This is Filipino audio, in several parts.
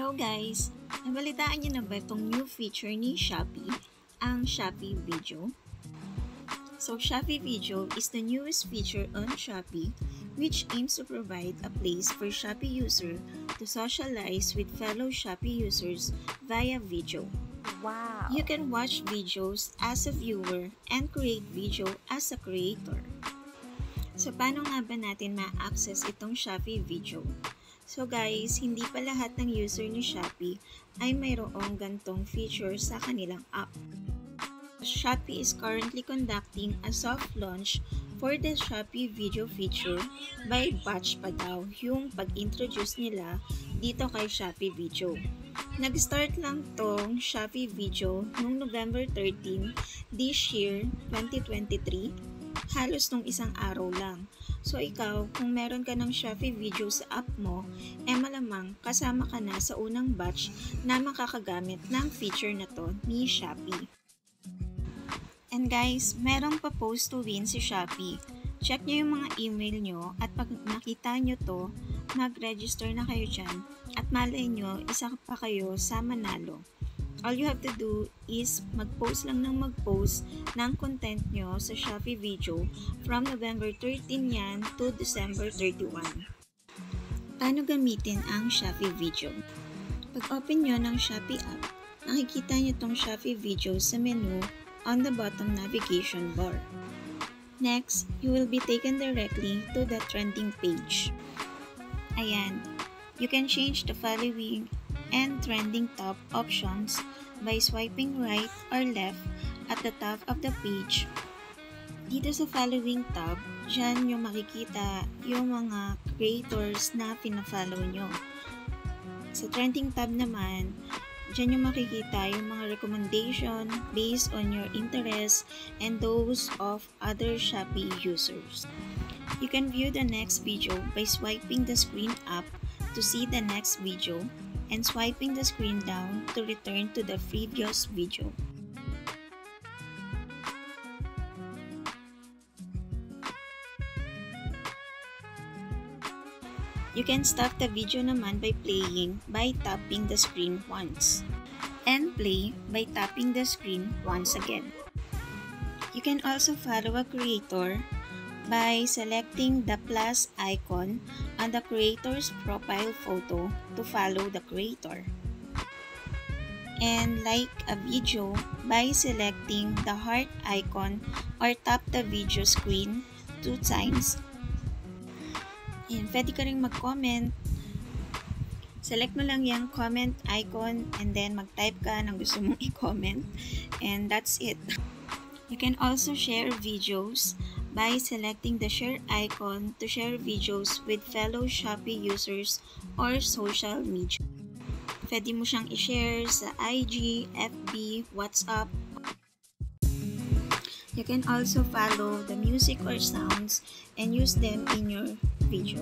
Hello guys! Nabalitaan niyo na ba itong new feature ni Shopee, ang Shopee Video? So Shopee Video is the newest feature on Shopee which aims to provide a place for Shopee user to socialize with fellow Shopee users via video. Wow! You can watch videos as a viewer and create video as a creator. So paano nga ba natin ma-access itong Shopee Video? So guys, hindi pa lahat ng user ni Shopee ay mayroong gantong feature sa kanilang app. Shopee is currently conducting a soft launch for the Shopee Video feature by batch pa daw yung pag-introduce nila dito kay Shopee Video. Nag-start lang tong Shopee Video noong November 13 this year, 2023, halos nung isang araw lang. So ikaw, kung meron ka ng Shopee Video sa app mo, malamang kasama ka na sa unang batch na makakagamit ng feature na to ni Shopee. And guys, merong pa post to win si Shopee. Check nyo yung mga email nyo at pag nakita nyo to, mag-register na kayo dyan at malay nyo, isa pa kayo sa manalo. All you have to do is mag-post lang ng mag-post ng content nyo sa Shopee Video from November 13 yan to December 31. Paano gamitin ang Shopee Video? Pag-open nyo ng Shopee app, makikita nyo tong Shopee Video sa menu on the bottom navigation bar. Next, you will be taken directly to the trending page. Ayan, you can change the following and trending top options by swiping right or left at the top of the page. Dito sa following tab, dyan yung makikita yung mga creators na pina-follow nyo. Sa trending tab naman, dyan yung makikita yung mga recommendation based on your interests and those of other Shopee users. You can view the next video by swiping the screen up to see the next video and swiping the screen down to return to the previous video. You can stop the video naman by playing by tapping the screen once, and play by tapping the screen once again. You can also follow a creator by selecting the plus icon on the creator's profile photo to follow the creator. And like a video by selecting the heart icon or tap the video screen 2 times. And pwede ka rin mag-comment. Select mo lang yung comment icon and then mag-type ka ng gusto mong i-comment. And that's it. You can also share videos by selecting the share icon to share videos with fellow Shopee users or social media. Pwede mo siyang i-share sa IG, FB, WhatsApp. You can also follow the music or sounds and use them in your video.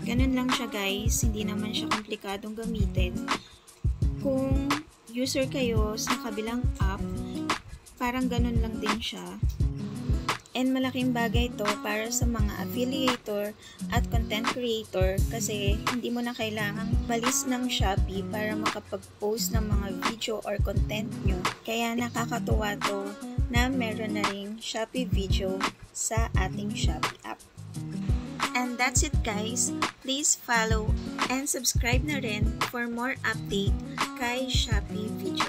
Ganun lang siya guys, hindi naman siya komplikadong gamitin. Kung user kayo sa kabilang app, parang ganun lang din siya. And malaking bagay ito para sa mga affiliator at content creator kasi hindi mo na kailangang balis ng Shopee para makapag-post ng mga video or content nyo. Kaya nakakatuwa to na meron na ring Shopee Video sa ating Shopee app. And that's it guys. Please follow and subscribe na rin for more update kay Shopee Video.